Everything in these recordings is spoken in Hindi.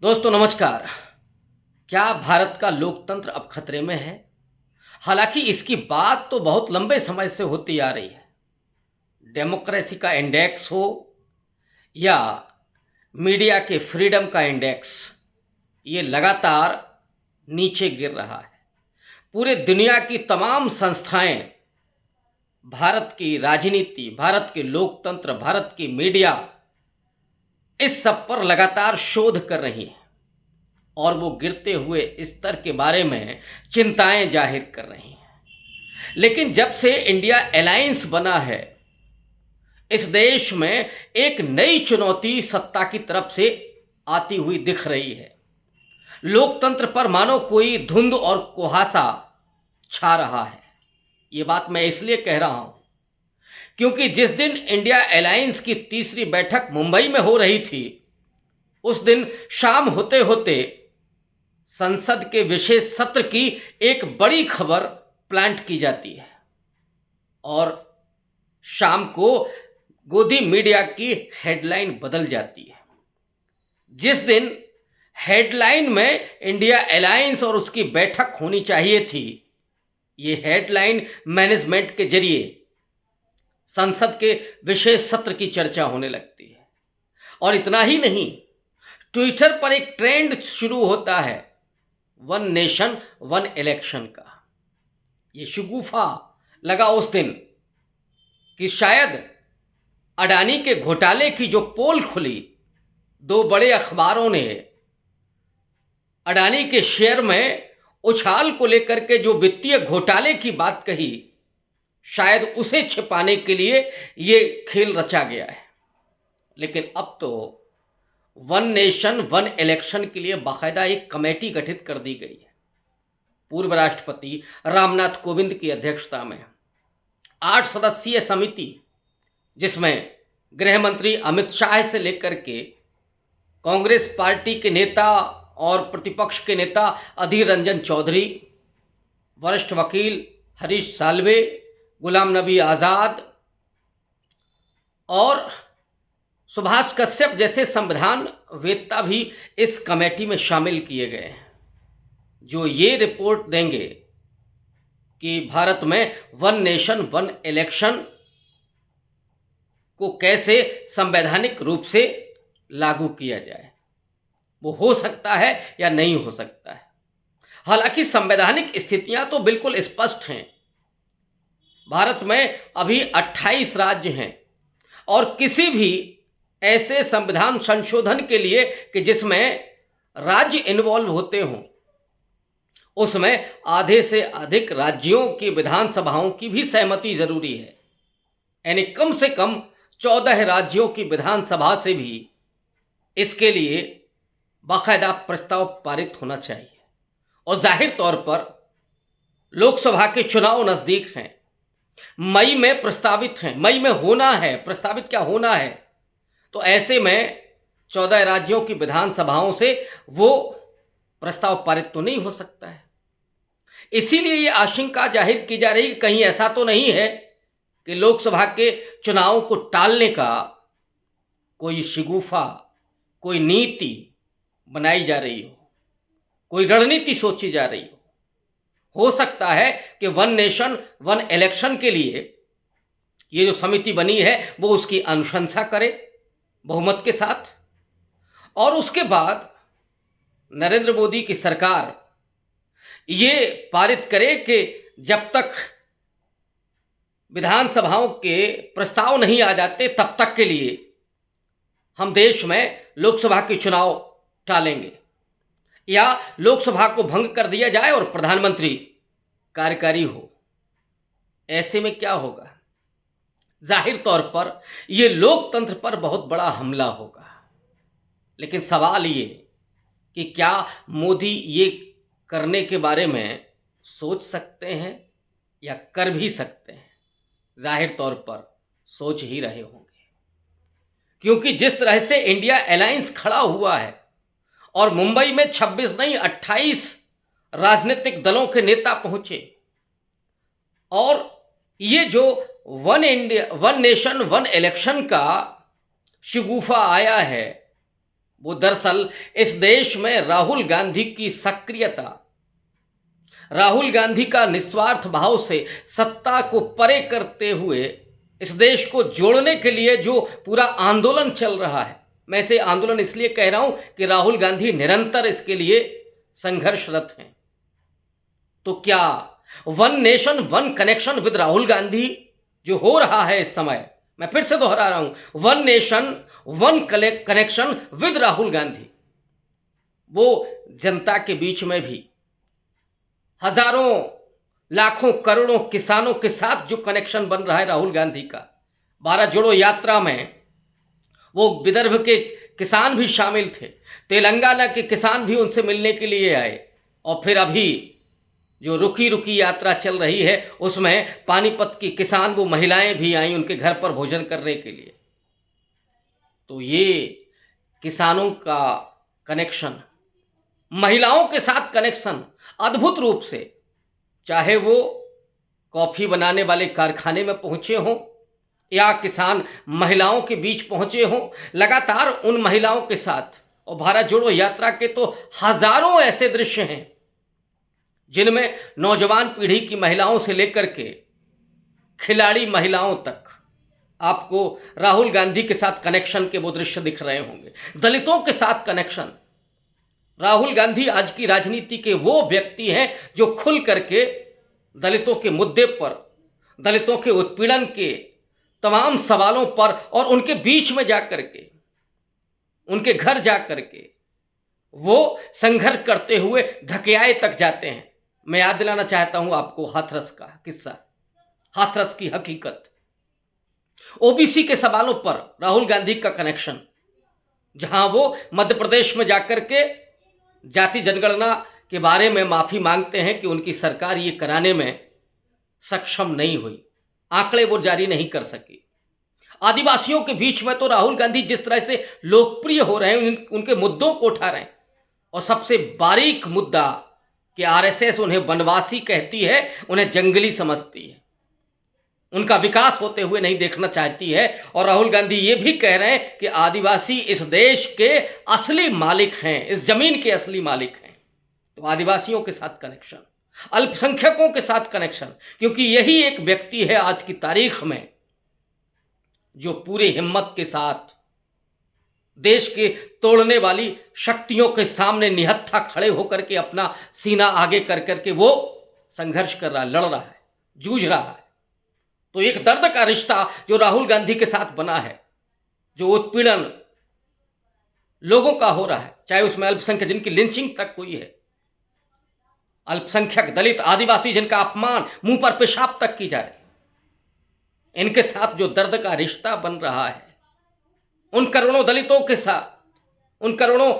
दोस्तों नमस्कार। क्या भारत का लोकतंत्र अब खतरे में है? हालांकि इसकी बात तो बहुत लंबे समय से होती आ रही है। डेमोक्रेसी का इंडेक्स हो या मीडिया के फ्रीडम का इंडेक्स, ये लगातार नीचे गिर रहा है। पूरे दुनिया की तमाम संस्थाएं भारत की राजनीति, भारत के लोकतंत्र, भारत की मीडिया, इस सब पर लगातार शोध कर रही हैं और वो गिरते हुए स्तर के बारे में चिंताएं जाहिर कर रही हैं। लेकिन जब से इंडिया अलायंस बना है, इस देश में एक नई चुनौती सत्ता की तरफ से आती हुई दिख रही है। लोकतंत्र पर मानो कोई धुंध और कुहासा छा रहा है। ये बात मैं इसलिए कह रहा हूं क्योंकि जिस दिन इंडिया अलायंस की तीसरी बैठक मुंबई में हो रही थी, उस दिन शाम होते होते संसद के विशेष सत्र की एक बड़ी खबर प्लांट की जाती है और शाम को गोदी मीडिया की हेडलाइन बदल जाती है। जिस दिन हेडलाइन में इंडिया अलायंस और उसकी बैठक होनी चाहिए थी, ये हेडलाइन मैनेजमेंट के जरिए संसद के विशेष सत्र की चर्चा होने लगती है। और इतना ही नहीं, ट्विटर पर एक ट्रेंड शुरू होता है वन नेशन वन इलेक्शन का। ये शगुफा लगा उस दिन कि शायद अडानी के घोटाले की जो पोल खुली, दो बड़े अखबारों ने अडानी के शेयर में उछाल को लेकर के जो वित्तीय घोटाले की बात कही, शायद उसे छिपाने के लिए ये खेल रचा गया है। लेकिन अब तो वन नेशन वन इलेक्शन के लिए बाकायदा एक कमेटी गठित कर दी गई है। पूर्व राष्ट्रपति रामनाथ कोविंद की अध्यक्षता में 8 सदस्यीय समिति, जिसमें गृह मंत्री अमित शाह से लेकर के कांग्रेस पार्टी के नेता और प्रतिपक्ष के नेता अधीर रंजन चौधरी, वरिष्ठ वकील हरीश साल्वे, गुलाम नबी आज़ाद और सुभाष कश्यप जैसे संविधान वेत्ता भी इस कमेटी में शामिल किए गए हैं, जो ये रिपोर्ट देंगे कि भारत में वन नेशन वन इलेक्शन को कैसे संवैधानिक रूप से लागू किया जाए, वो हो सकता है या नहीं हो सकता है। हालांकि संवैधानिक स्थितियां तो बिल्कुल स्पष्ट हैं। भारत में अभी 28 राज्य हैं और किसी भी ऐसे संविधान संशोधन के लिए कि जिसमें राज्य इन्वॉल्व होते हों, उसमें आधे से अधिक राज्यों की विधानसभाओं की भी सहमति जरूरी है। यानी कम से कम 14 राज्यों की विधानसभा से भी इसके लिए बाकायदा प्रस्ताव पारित होना चाहिए। और जाहिर तौर पर लोकसभा के चुनाव नजदीक हैं, मई में प्रस्तावित हैं, मई में होना है, प्रस्तावित क्या होना है। तो ऐसे में 14 राज्यों की विधानसभाओं से वो प्रस्ताव पारित तो नहीं हो सकता है। इसीलिए ये आशंका जाहिर की जा रही कि कहीं ऐसा तो नहीं है कि लोकसभा के चुनाव को टालने का कोई शिगुफा, कोई नीति बनाई जा रही हो, कोई रणनीति सोची जा रही हो सकता है कि वन नेशन वन इलेक्शन के लिए ये जो समिति बनी है वो उसकी अनुशंसा करे बहुमत के साथ, और उसके बाद नरेंद्र मोदी की सरकार ये पारित करे कि जब तक विधानसभाओं के प्रस्ताव नहीं आ जाते तब तक के लिए हम देश में लोकसभा के चुनाव टालेंगे या लोकसभा को भंग कर दिया जाए और प्रधानमंत्री कार्यकारी हो। ऐसे में क्या होगा? जाहिर तौर पर यह लोकतंत्र पर बहुत बड़ा हमला होगा। लेकिन सवाल ये कि क्या मोदी ये करने के बारे में सोच सकते हैं या कर भी सकते हैं? जाहिर तौर पर सोच ही रहे होंगे, क्योंकि जिस तरह से इंडिया अलायंस खड़ा हुआ है और मुंबई में 26 नहीं 28 राजनीतिक दलों के नेता पहुंचे, और ये जो वन नेशन वन इलेक्शन का शिगुफा आया है वो दरअसल इस देश में राहुल गांधी की सक्रियता, राहुल गांधी का निस्वार्थ भाव से सत्ता को परे करते हुए इस देश को जोड़ने के लिए जो पूरा आंदोलन चल रहा है, मैं इसे आंदोलन इसलिए कह रहा हूं कि राहुल गांधी निरंतर इसके लिए संघर्षरत हैं। तो क्या one nation one connection with Rahul Gandhi जो हो रहा है इस समय, मैं फिर से दोहरा रहा हूं, one nation one connection with Rahul Gandhi, वो जनता के बीच में भी हजारों लाखों करोड़ों किसानों के साथ जो कनेक्शन बन रहा है राहुल गांधी का, भारत जोड़ो यात्रा में वो विदर्भ के किसान भी शामिल थे, तेलंगाना के किसान भी उनसे मिलने के लिए आए, और फिर अभी जो रुकी रुकी यात्रा चल रही है उसमें पानीपत की किसान वो महिलाएं भी आई उनके घर पर भोजन करने के लिए। तो ये किसानों का कनेक्शन, महिलाओं के साथ कनेक्शन अद्भुत रूप से, चाहे वो कॉफ़ी बनाने वाले कारखाने में पहुंचे हों या किसान महिलाओं के बीच पहुंचे हों, लगातार उन महिलाओं के साथ, और भारत जोड़ो यात्रा के तो हजारों ऐसे दृश्य हैं जिनमें नौजवान पीढ़ी की महिलाओं से लेकर के खिलाड़ी महिलाओं तक आपको राहुल गांधी के साथ कनेक्शन के वो दृश्य दिख रहे होंगे। दलितों के साथ कनेक्शन, राहुल गांधी आज की राजनीति के वो व्यक्ति हैं जो खुल करके दलितों के मुद्दे पर, दलितों के उत्पीड़न के तमाम सवालों पर और उनके बीच में जाकर के, उनके घर जाकर के वो संघर्ष करते हुए धकियाए तक जाते हैं। मैं याद दिलाना चाहता हूं आपको हाथरस का किस्सा, हाथरस की हकीकत, ओबीसी के सवालों पर राहुल गांधी का कनेक्शन, जहां वो मध्य प्रदेश में जाकर के जाति जनगणना के बारे में माफी मांगते हैं कि उनकी सरकार ये कराने में सक्षम नहीं हुई, आंकड़े वो जारी नहीं कर सकी। आदिवासियों के बीच में तो राहुल गांधी जिस तरह से लोकप्रिय हो रहे हैं, उनके मुद्दों को उठा रहे हैं, और सबसे बारीक मुद्दा कि आरएसएस उन्हें वनवासी कहती है, उन्हें जंगली समझती है, उनका विकास होते हुए नहीं देखना चाहती है। और राहुल गांधी ये भी कह रहे हैं कि आदिवासी इस देश के असली मालिक हैं, इस जमीन के असली मालिक हैं। तो आदिवासियों के साथ कनेक्शन, अल्पसंख्यकों के साथ कनेक्शन, क्योंकि यही एक व्यक्ति है आज की तारीख में जो पूरी हिम्मत के साथ देश के तोड़ने वाली शक्तियों के सामने निहत्था खड़े होकर के अपना सीना आगे कर करके वो संघर्ष कर रहा है, लड़ रहा है, जूझ रहा है। तो एक दर्द का रिश्ता जो राहुल गांधी के साथ बना है, जो उत्पीड़न लोगों का हो रहा है, चाहे उसमें अल्पसंख्यक जिनकी लिंचिंग तक हुई है, अल्पसंख्यक दलित आदिवासी जिनका अपमान, मुंह पर पेशाब तक की जा रही, इनके साथ जो दर्द का रिश्ता बन रहा है, उन करोड़ों दलितों के साथ, उन करोड़ों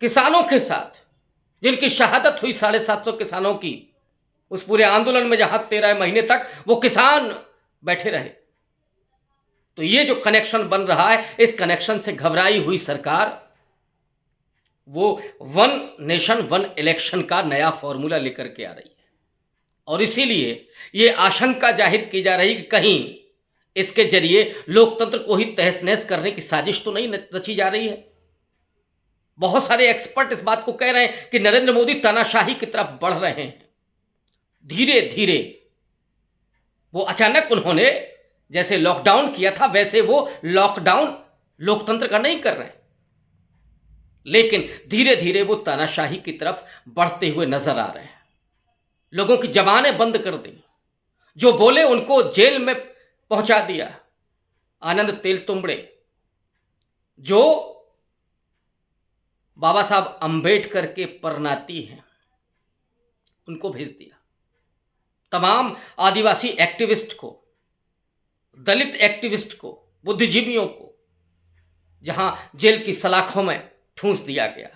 किसानों के साथ जिनकी शहादत हुई 750 किसानों की उस पूरे आंदोलन में, जहां 13 महीने तक वो किसान बैठे रहे। तो ये जो कनेक्शन बन रहा है, इस कनेक्शन से घबराई हुई सरकार वो वन नेशन वन इलेक्शन का नया फॉर्मूला लेकर के आ रही है, और इसीलिए ये आशंका जाहिर की जा रही कि कहीं इसके जरिए लोकतंत्र को ही तहस नहस करने की साजिश तो नहीं रची जा रही है। बहुत सारे एक्सपर्ट इस बात को कह रहे हैं कि नरेंद्र मोदी तानाशाही की तरफ बढ़ रहे हैं। धीरे धीरे वो अचानक उन्होंने जैसे लॉकडाउन किया था, वैसे वो लॉकडाउन लोकतंत्र का नहीं कर रहे हैं, लेकिन धीरे धीरे वो तानाशाही की तरफ बढ़ते हुए नजर आ रहे हैं। लोगों की जबानें बंद कर दी, जो बोले उनको जेल में पहुंचा दिया। आनंद तेलतुंबड़े जो बाबा साहब अंबेडकर के परनाती हैं, उनको भेज दिया। तमाम आदिवासी एक्टिविस्ट को, दलित एक्टिविस्ट को, बुद्धिजीवियों को जहां जेल की सलाखों में ठूंस दिया गया।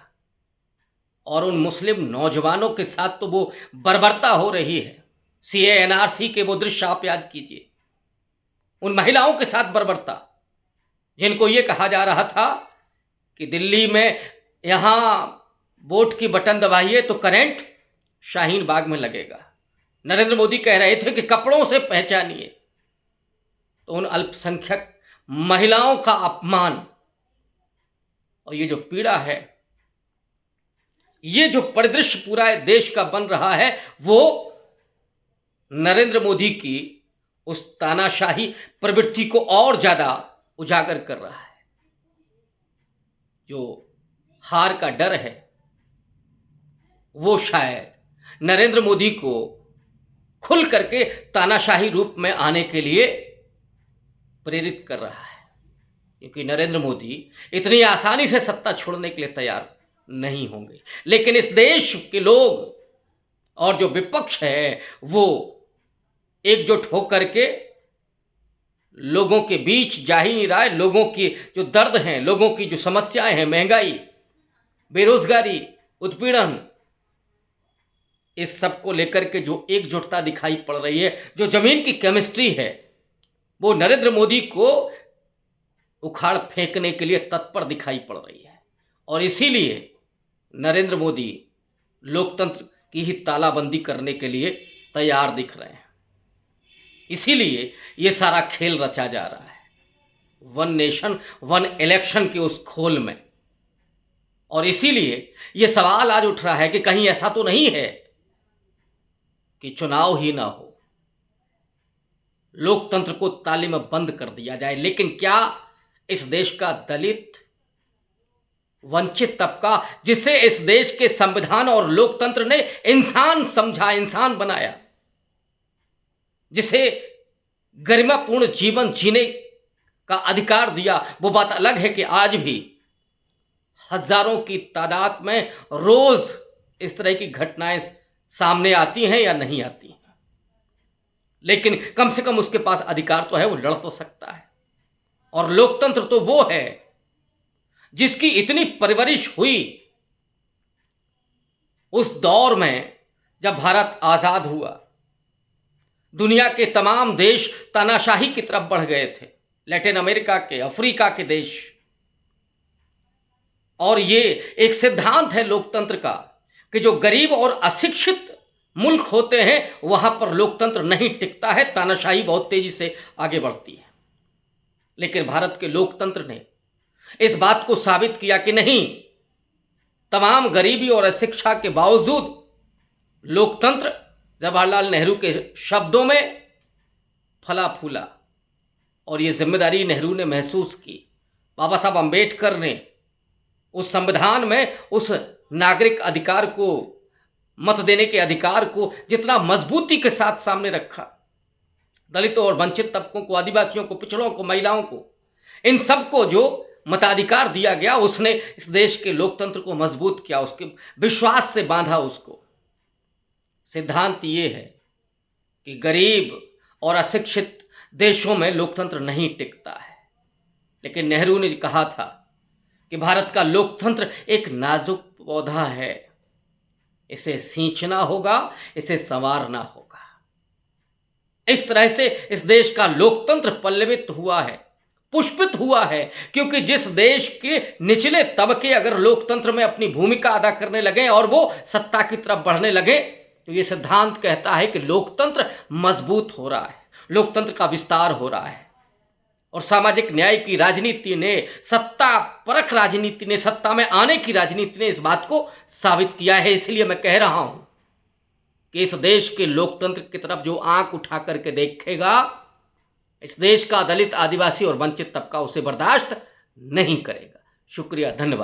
और उन मुस्लिम नौजवानों के साथ तो वो बर्बरता हो रही है। सीए एनआरसी के वो दृश्य आप याद कीजिए, उन महिलाओं के साथ बर्बरता, जिनको ये कहा जा रहा था कि दिल्ली में यहां वोट की बटन दबाइए तो करंट शाहीन बाग में लगेगा। नरेंद्र मोदी कह रहे थे कि कपड़ों से पहचानिए। तो उन अल्पसंख्यक महिलाओं का अपमान और ये जो पीड़ा है, ये जो परिदृश्य पूरा देश का बन रहा है, वो नरेंद्र मोदी की उस तानाशाही प्रवृत्ति को और ज्यादा उजागर कर रहा है। जो हार का डर है, वो शायद नरेंद्र मोदी को खुल करके तानाशाही रूप में आने के लिए प्रेरित कर रहा है, क्योंकि नरेंद्र मोदी इतनी आसानी से सत्ता छोड़ने के लिए तैयार नहीं होंगे। लेकिन इस देश के लोग और जो विपक्ष है वो एकजुट होकर के लोगों के बीच जा ही नहीं रहा है। लोगों की जो दर्द हैं, लोगों की जो समस्याएं हैं, महंगाई, बेरोजगारी, उत्पीड़न, इस सब को लेकर के जो एकजुटता दिखाई पड़ रही है, जो जमीन की केमिस्ट्री है, वो नरेंद्र मोदी को उखाड़ फेंकने के लिए तत्पर दिखाई पड़ रही है। और इसीलिए नरेंद्र मोदी लोकतंत्र की ही तालाबंदी करने के लिए तैयार दिख रहे हैं। इसीलिए ये सारा खेल रचा जा रहा है, वन नेशन वन इलेक्शन के उस खोल में। और इसीलिए ये सवाल आज उठ रहा है कि कहीं ऐसा तो नहीं है कि चुनाव ही ना हो, लोकतंत्र को ताले में बंद कर दिया जाए। लेकिन क्या इस देश का दलित, वंचित तबका, जिसे इस देश के संविधान और लोकतंत्र ने इंसान समझा, इंसान बनाया, जिसे गरिमापूर्ण जीवन जीने का अधिकार दिया, वो बात अलग है कि आज भी हजारों की तादाद में रोज इस तरह की घटनाएं सामने आती हैं या नहीं आती हैं, लेकिन कम से कम उसके पास अधिकार तो है, वो लड़ तो सकता है। और लोकतंत्र तो वो है जिसकी इतनी परवरिश हुई उस दौर में जब भारत आजाद हुआ। दुनिया के तमाम देश तानाशाही की तरफ बढ़ गए थे, लैटिन अमेरिका के, अफ्रीका के देश। और ये एक सिद्धांत है लोकतंत्र का कि जो गरीब और अशिक्षित मुल्क होते हैं वहां पर लोकतंत्र नहीं टिकता है, तानाशाही बहुत तेजी से आगे बढ़ती है। लेकिन भारत के लोकतंत्र ने इस बात को साबित किया कि नहीं, तमाम गरीबी और अशिक्षा के बावजूद लोकतंत्र जवाहरलाल नेहरू के शब्दों में फला फूला। और ये जिम्मेदारी नेहरू ने महसूस की। बाबा साहब अंबेडकर ने उस संविधान में उस नागरिक अधिकार को, मत देने के अधिकार को जितना मजबूती के साथ सामने रखा, दलितों और वंचित तबकों को, आदिवासियों को, पिछड़ों को, महिलाओं को, इन सबको जो मताधिकार दिया गया, उसने इस देश के लोकतंत्र को मजबूत किया, उसके विश्वास से बांधा उसको। सिद्धांत ये है कि गरीब और अशिक्षित देशों में लोकतंत्र नहीं टिकता है। लेकिन नेहरू ने कहा था कि भारत का लोकतंत्र एक नाजुक पौधा है, इसे सींचना होगा, इसे संवारना होगा। इस तरह से इस देश का लोकतंत्र पल्लवित हुआ है, पुष्पित हुआ है, क्योंकि जिस देश के निचले तबके अगर लोकतंत्र में अपनी भूमिका अदा करने लगे और वो सत्ता की तरफ बढ़ने लगे, तो ये सिद्धांत कहता है कि लोकतंत्र मजबूत हो रहा है, लोकतंत्र का विस्तार हो रहा है। और सामाजिक न्याय की राजनीति ने, सत्ता परख राजनीति ने, सत्ता में आने की राजनीति ने इस बात को साबित किया है। इसलिए मैं कह रहा हूं कि इस देश के लोकतंत्र की तरफ जो आंख उठा करके देखेगा, इस देश का दलित, आदिवासी और वंचित तबका उसे बर्दाश्त नहीं करेगा। शुक्रिया, धन्यवाद।